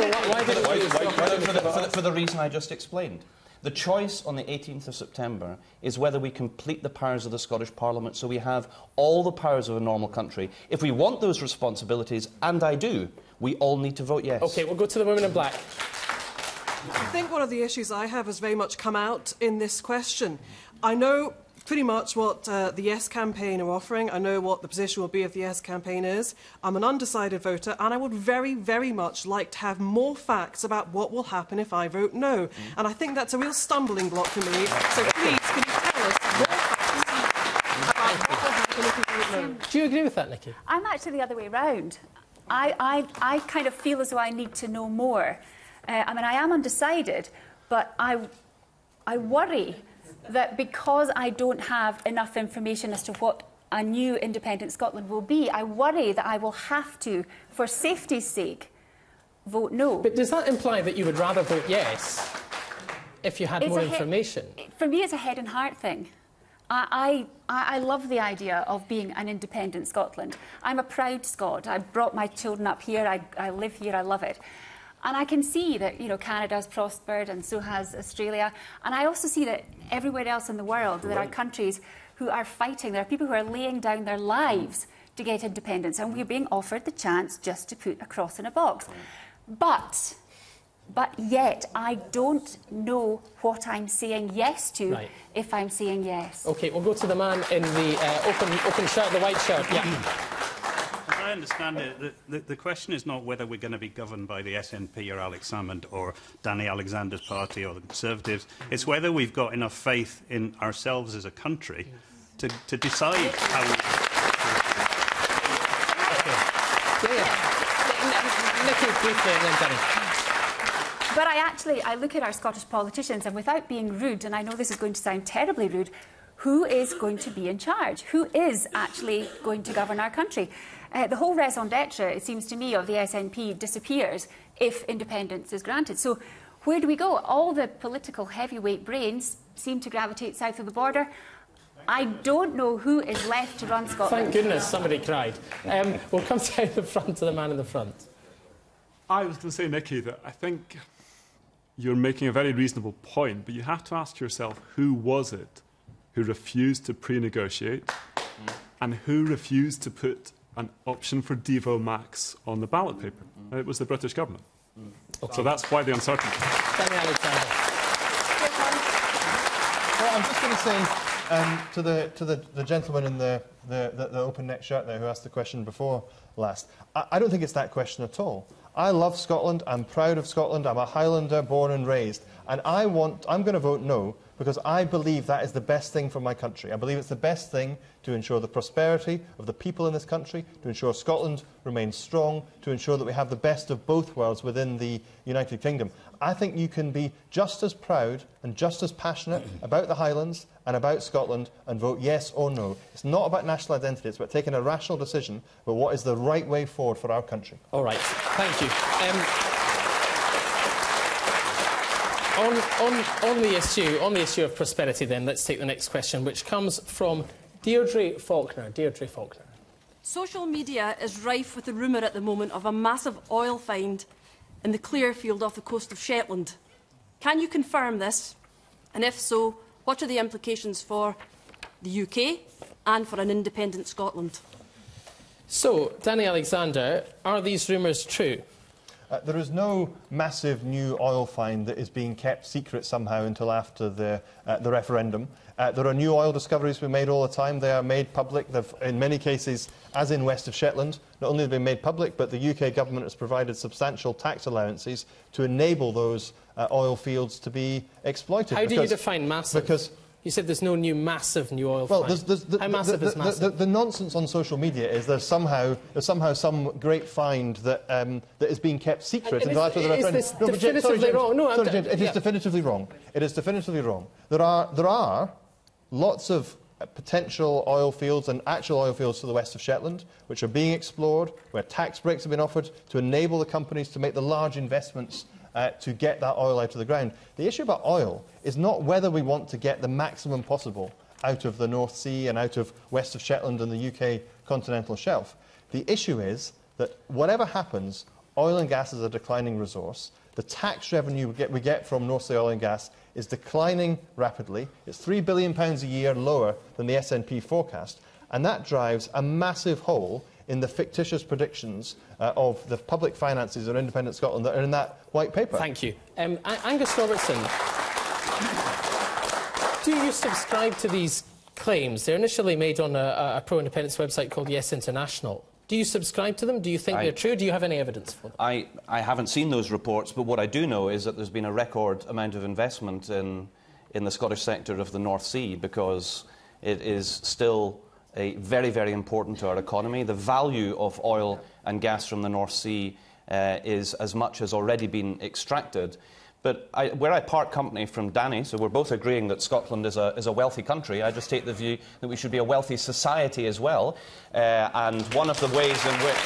why did it for the reason I just explained. The choice on the 18th of September is whether we complete the powers of the Scottish Parliament so we have all the powers of a normal country. If we want those responsibilities, and I do, we all need to vote yes. OK, we'll go to the woman in black. I think one of the issues I have has very much come out in this question. I know pretty much what the Yes campaign are offering. I know what the position will be if the Yes campaign is. I'm an undecided voter, and I would very, very much like to have more facts about what will happen if I vote no. And I think that's a real stumbling block for me. So please, can you tell us more facts about what will happen if we vote no? Do you agree with that, Nicky? I'm actually the other way round. I kind of feel as though I need to know more. I mean, I am undecided, but I worry that because I don't have enough information as to what a new independent Scotland will be, I worry that I will have to, for safety's sake, vote no. But does that imply that you would rather vote yes if you had more information? For me, it's a head and heart thing. I love the idea of being an independent Scotland. I'm a proud Scot. I brought my children up here. I live here. I love it. And I can see that, you know, Canada has prospered and so has Australia. And I also see that everywhere else in the world there are countries who are fighting. There are people who are laying down their lives to get independence. And we're being offered the chance just to put a cross in a box. But yet I don't know what I'm saying yes to if I'm saying yes. OK, we'll go to the man in the open shirt, the white shirt. Yeah. As I understand it, the question is not whether we're going to be governed by the SNP or Alex Salmond or Danny Alexander's party or the Conservatives. It's whether we've got enough faith in ourselves as a country to decide how we... Nicky, briefly, and then Danny. But I look at our Scottish politicians, and without being rude, and I know this is going to sound terribly rude, who is going to be in charge? Who is actually going to govern our country? The whole raison d'etre, it seems to me, of the SNP disappears if independence is granted. So where do we go? All the political heavyweight brains seem to gravitate south of the border. I don't know who is left to run Scotland. Thank goodness somebody cried. We'll come down the front to the man in the front. I was going to say, Nicky, that I think you're making a very reasonable point, but you have to ask yourself, who was it who refused to pre-negotiate and who refused to put an option for Devo Max on the ballot paper? It was the British government. Okay. So that's why the uncertainty. Danny Alexander. Well, I'm just going to say, To the gentleman in the open neck shirt there who asked the question before last, I don't think it's that question at all. I love Scotland. I'm proud of Scotland. I'm a Highlander born and raised. And I'm going to vote no because I believe that is the best thing for my country. I believe it's the best thing to ensure the prosperity of the people in this country, to ensure Scotland remains strong, to ensure that we have the best of both worlds within the United Kingdom. I think you can be just as proud and just as passionate about the Highlands and about Scotland and vote yes or no. It's not about national identity, it's about taking a rational decision about what is the right way forward for our country. All right, thank you. On the issue of prosperity then, let's take the next question, which comes from Deirdre Faulkner. Deirdre Faulkner. Social media is rife with the rumour at the moment of a massive oil find in the Clearfield off the coast of Shetland. Can you confirm this? And if so, what are the implications for the UK and for an independent Scotland? So, Danny Alexander, are these rumours true? There is no massive new oil find that is being kept secret somehow until after the referendum. There are new oil discoveries being made all the time. They are made public. In many cases, as in West of Shetland, not only have they been made public, but the UK government has provided substantial tax allowances to enable those oil fields to be exploited. How do you define massive? Because you said there's no massive new oil find. How massive is massive? The nonsense on social media is there's somehow some great find that that is being kept secret until after the referendum. Is this definitively wrong? No, it is definitively wrong. It is definitively wrong. There are lots of potential oil fields and actual oil fields to the west of Shetland, which are being explored, where tax breaks have been offered to enable the companies to make the large investments to get that oil out of the ground. The issue about oil is not whether we want to get the maximum possible out of the North Sea and out of west of Shetland and the UK continental shelf. The issue is that whatever happens, oil and gas is a declining resource. The tax revenue we get from North Sea oil and gas is declining rapidly. It's £3 billion a year lower than the SNP forecast, and that drives a massive hole in the fictitious predictions of the public finances of independent Scotland that are in that white paper. Thank you. Angus Robertson, do you subscribe to these claims? They're initially made on a pro-independence website called Yes International. Do you subscribe to them? Do you think they're true? Do you have any evidence for them? I haven't seen those reports, but what I do know is that there's been a record amount of investment in the Scottish sector of the North Sea because it is still very, very important to our economy. The value of oil and gas from the North Sea is as much has already been extracted. But where I part company from Danny, so we're both agreeing that Scotland is a wealthy country, I just take the view that we should be a wealthy society as well. And one of the ways in which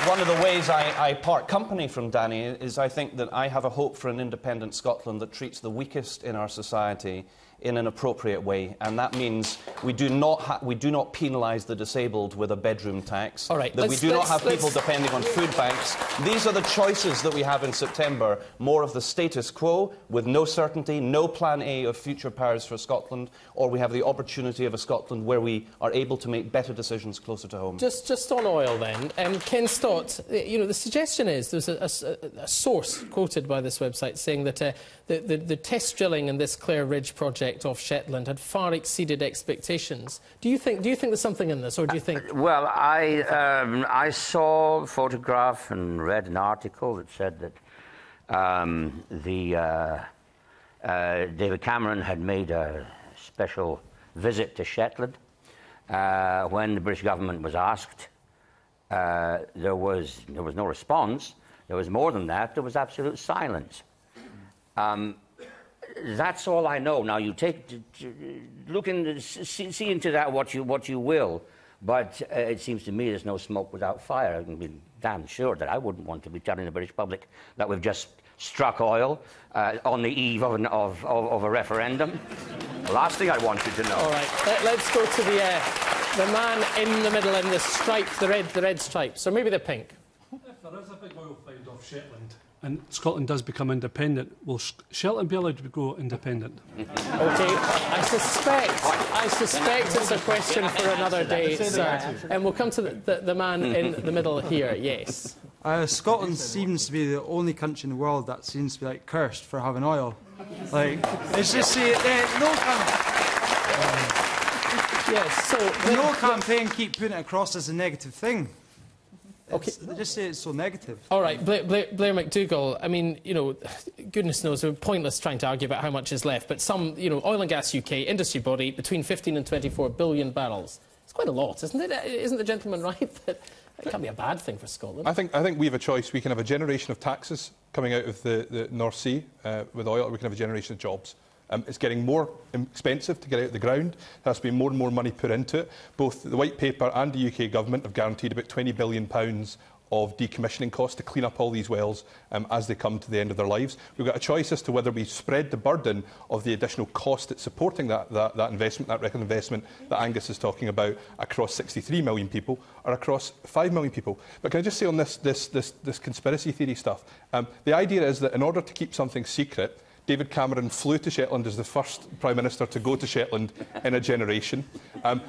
one of the ways I part company from Danny is I think that I have a hope for an independent Scotland that treats the weakest in our society in an appropriate way, and that means we do not penalise the disabled with a bedroom tax. All right, that we do not have people depending on food banks. These are the choices that we have in September. More of the status quo with no certainty, no plan A of future powers for Scotland, or we have the opportunity of a Scotland where we are able to make better decisions closer to home. Just on oil then, Ken Stott, the suggestion is there's a source quoted by this website saying that the test drilling in this Clare Ridge project off Shetland had far exceeded expectations. Do you think there's something in this, or do you think? Well, I saw a photograph and read an article that said that David Cameron had made a special visit to Shetland. When the British government was asked, there was no response. There was more than that. There was absolute silence. That's all I know. Now, you look into, see into that what you will, but it seems to me there's no smoke without fire. I can be damn sure that I wouldn't want to be telling the British public that we've just struck oil on the eve of a referendum. The last thing I want you to know. All right, let's go to the man in the middle in the stripe, the red stripes, or maybe the pink. If there is a big oil find off Shetland, and Scotland does become independent, will Shetland be allowed to go independent? OK, I suspect it's a question for another day, sir. And we'll come to the man in the middle here. Yes. Scotland seems to be the only country in the world that seems to be cursed for having oil. Like, it's just say yes. So no campaign keep putting it across as a negative thing. Okay. They just say it's so negative. All right, Blair McDougall, I mean, you know, goodness knows, we're pointless trying to argue about how much is left, but some, you know, Oil and Gas UK industry body, between 15 and 24 billion barrels. It's quite a lot, isn't it? Isn't the gentleman right that it can't be a bad thing for Scotland? I think we have a choice. We can have a generation of taxes coming out of the North Sea with oil, or we can have a generation of jobs. It's getting more expensive to get out of the ground. There has to be more and more money put into it. Both the White Paper and the UK Government have guaranteed about £20 billion of decommissioning costs to clean up all these wells as they come to the end of their lives. We've got a choice as to whether we spread the burden of the additional cost that's supporting that investment, that record investment that Angus is talking about, across 63 million people or across 5 million people. But can I just say on this conspiracy theory stuff, the idea is that in order to keep something secret, David Cameron flew to Shetland as the first Prime Minister to go to Shetland in a generation.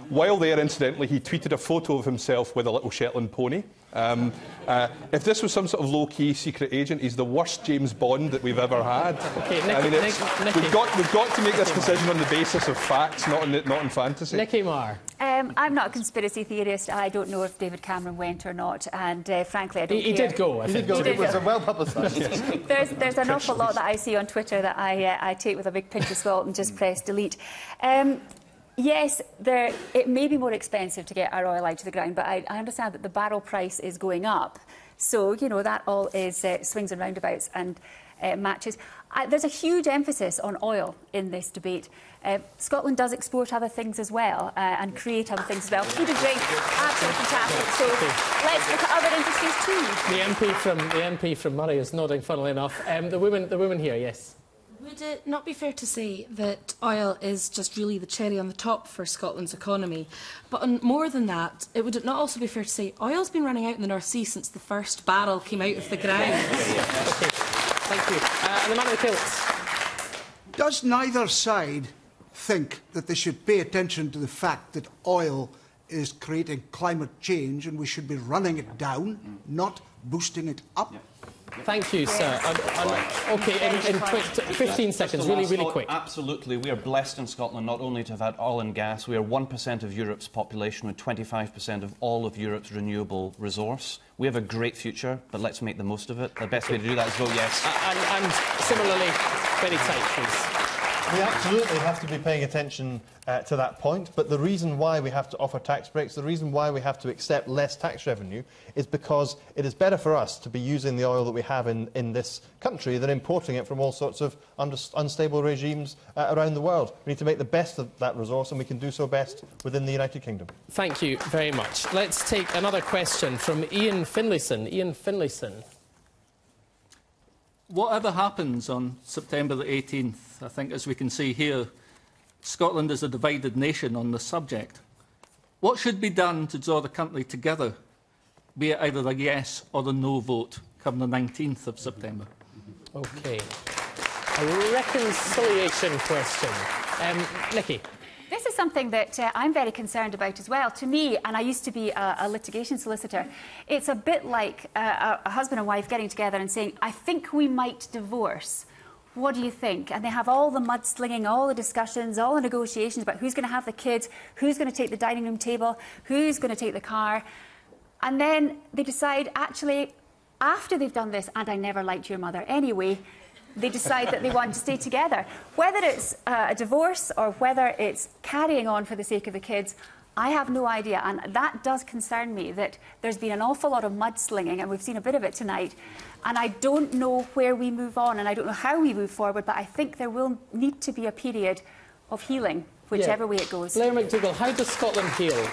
While there, incidentally, he tweeted a photo of himself with a little Shetland pony. If this was some sort of low-key secret agent, he's the worst James Bond that we've ever had. Okay, Nicky, I mean, we've got to make this decision on the basis of facts, not in fantasy. Nicky Marr. I'm not a conspiracy theorist. I don't know if David Cameron went or not, and frankly, I don't care. He did go, I think. He did it was well publicised. There's an awful lot that I see on Twitter that I take with a big pinch of salt and just press delete. Yes, it may be more expensive to get our oil out of the ground, but I understand that the barrel price is going up. So, you know, that all is swings and roundabouts and matches. There's a huge emphasis on oil in this debate. Scotland does export other things as well and create other things as well. Food and drink, absolutely fantastic. So let's look at other industries too. The MP from Murray is nodding, funnily enough. The woman here, yes. Would it not be fair to say that oil is just really the cherry on the top for Scotland's economy? But more than that, would it not also be fair to say oil's been running out in the North Sea since the first barrel came out of the ground? Okay. Thank you. And the man with the kilts. Does neither side think that they should pay attention to the fact that oil is creating climate change and we should be running it down, not boosting it up? Thank you, sir. OK, in quick, 15 seconds, really quick. Absolutely. We are blessed in Scotland not only to have had oil and gas, we are 1% of Europe's population with 25% of all of Europe's renewable resource. We have a great future, but let's make the most of it. The best way to do that is vote yes. And similarly, very tight, please. We absolutely have to be paying attention to that point, but the reason why we have to offer tax breaks, the reason why we have to accept less tax revenue is because it is better for us to be using the oil that we have in this country than importing it from all sorts of unstable regimes around the world. We need to make the best of that resource, and we can do so best within the United Kingdom. Thank you very much. Let's take another question from Ian Finlayson. Ian Finlayson. Whatever happens on September the 18th, I think, as we can see here, Scotland is a divided nation on this subject. What should be done to draw the country together, be it either a yes or a no vote, come the 19th of September? OK. A reconciliation question. Nicky. This is something that I'm very concerned about as well. To me, and I used to be a litigation solicitor, it's a bit like a husband and wife getting together and saying, I think we might divorce. What do you think? And they have all the mudslinging, all the discussions, all the negotiations about who's going to have the kids, who's going to take the dining room table, who's going to take the car. And then they decide, actually, after they've done this, and I never liked your mother anyway, they decide that they want to stay together. Whether it's a divorce or whether it's carrying on for the sake of the kids, I have no idea. And that does concern me, that there's been an awful lot of mudslinging, and we've seen a bit of it tonight. And I don't know where we move on, and I don't know how we move forward, but I think there will need to be a period of healing, whichever way it goes. Blair McDougall, how does Scotland heal?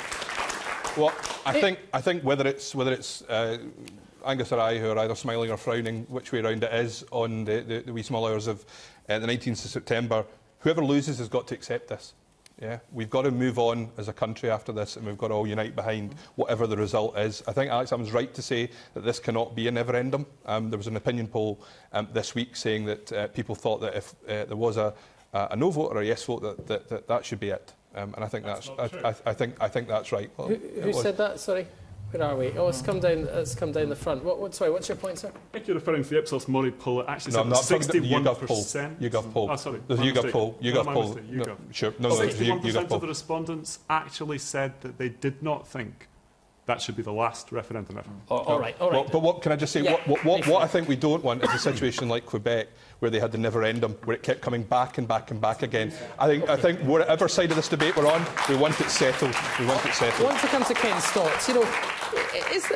Well, I think whether it's Angus or I, who are either smiling or frowning, which way round it is, on the wee small hours of the 19th of September, whoever loses has got to accept this. Yeah? We've got to move on as a country after this, and we've got to all unite behind whatever the result is. I think Alex Salmond's right to say that this cannot be a referendum. There was an opinion poll this week saying that people thought that if there was a no vote or a yes vote, that should be it. And I think that's I think that's right. Well, who said that? Sorry. Where are we? Oh, it's come down the front. Sorry, what's your point, sir? I think you're referring to the Ipsos Mori poll. It actually No, I'm not. said 61%. YouGov poll. Oh, sorry. There's a YouGov poll. YouGov poll. YouGov. Sure. No, 61% of the respondents actually said that they did not think that should be the last referendum ever. All right. But what can I just say? Yeah, what I think we don't want is a situation like Quebec, where they had the Referendum, where it kept coming back and back and back again. I think whatever side of this debate we're on, we want it settled. We want it settled. I want to come to Ken Stott.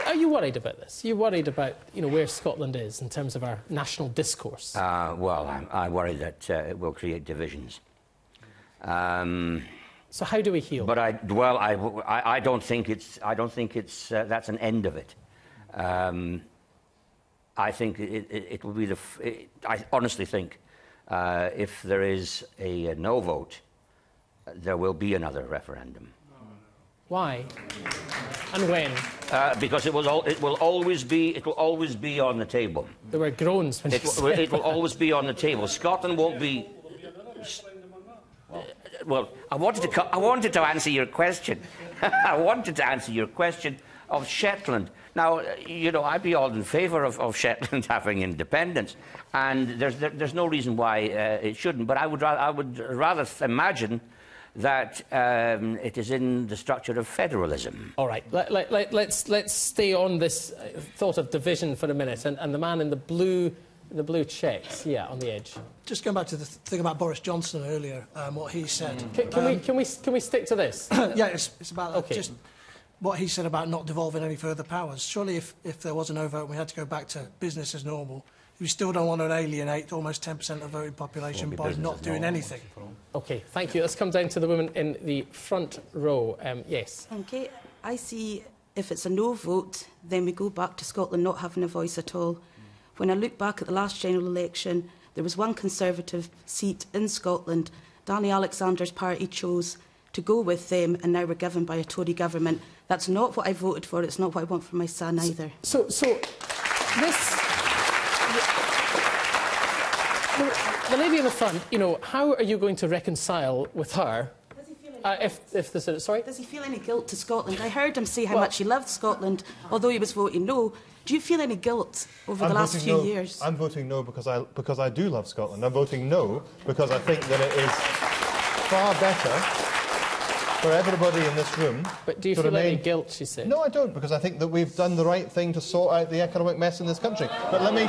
Are you worried about this? Are you worried about where Scotland is in terms of our national discourse? Well, I worry that it will create divisions. So how do we heal? But I don't think it's that's an end of it. I think it will be I honestly think if there is a no vote, there will be another referendum. Why? And when? Because it will always be on the table. There were groans when it will always be on the table. Scotland won't be. Well, I wanted to answer your question. I wanted to answer your question of Shetland. Now, I'd be all in favour of Shetland having independence, and there's no reason why it shouldn't. But I would rather imagine that it is in the structure of federalism. All right, let's stay on this thought of division for a minute, and the man in the blue checks, on the edge. Just going back to the thing about Boris Johnson earlier, what he said. Can we stick to this? Yeah, it's about just what he said about not devolving any further powers. Surely, if there was a no vote and we had to go back to business as normal, we still don't want to alienate almost 10% of the voting population by not doing anything. OK, thank you. Let's come down to the woman in the front row. Yes. OK, I see if it's a no vote, then we go back to Scotland not having a voice at all. When I look back at the last general election, there was one Conservative seat in Scotland. Danny Alexander's party chose to go with them, and now we're governed by a Tory government. That's not what I voted for. It's not what I want for my son either. So this... The lady in the front, how are you going to reconcile with her? Sorry? Does he feel any guilt to Scotland? I heard him say how much he loved Scotland, although he was voting no. Do you feel any guilt over the last few years? I'm voting no because I do love Scotland. I'm voting no because I think that it is far better for everybody in this room. But do you feel any guilt, she said? No, I don't, because I think that we've done the right thing to sort out the economic mess in this country. But let me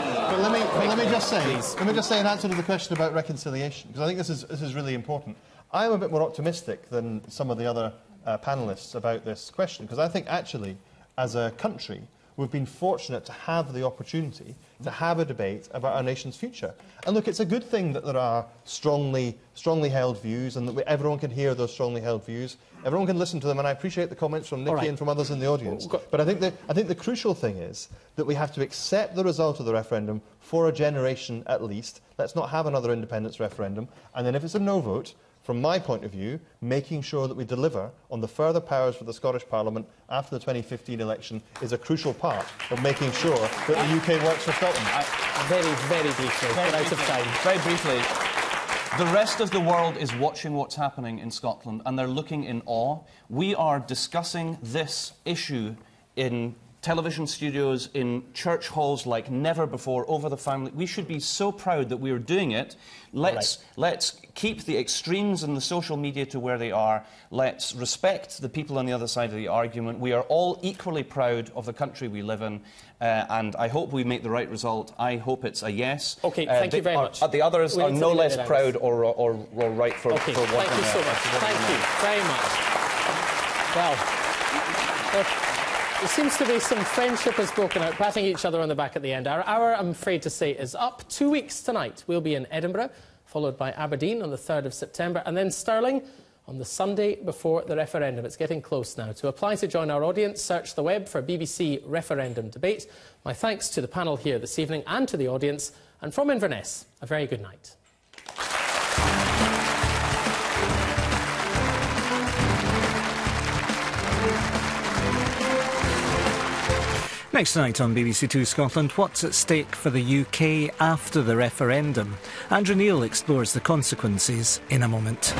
just say in answer to the question about reconciliation, because I think this is really important. I am a bit more optimistic than some of the other panellists about this question, because I think actually, as a country, we've been fortunate to have the opportunity to have a debate about our nation's future. And look, it's a good thing that there are strongly held views and that everyone can hear those strongly held views. Everyone can listen to them, and I appreciate the comments from Nicky and from others in the audience. But I think the crucial thing is that we have to accept the result of the referendum for a generation at least. Let's not have another independence referendum. And then if it's a no vote, from my point of view, making sure that we deliver on the further powers for the Scottish Parliament after the 2015 election is a crucial part of making sure that the UK works for Scotland. Very briefly, we're out of time. Very briefly, the rest of the world is watching what's happening in Scotland, and they're looking in awe. We are discussing this issue in television studios, in church halls like never before, over the family. We should be so proud that we are doing it. Let's keep the extremes in the social media to where they are. Let's respect the people on the other side of the argument. We are all equally proud of the country we live in, and I hope we make the right result. I hope it's a yes. OK, thank you very much. The others are no less proud or right for OK, for thank you so much. Thank you very much. Well, there seems to be some friendship has broken out, patting each other on the back at the end. Our hour, I'm afraid to say, is up. 2 weeks tonight. We'll be in Edinburgh, followed by Aberdeen on the 3rd of September, and then Stirling on the Sunday before the referendum. It's getting close now. To apply to join our audience, search the web for BBC Referendum Debate. My thanks to the panel here this evening and to the audience. And from Inverness, a very good night. Next night on BBC Two Scotland, what's at stake for the UK after the referendum? Andrew Neil explores the consequences in a moment.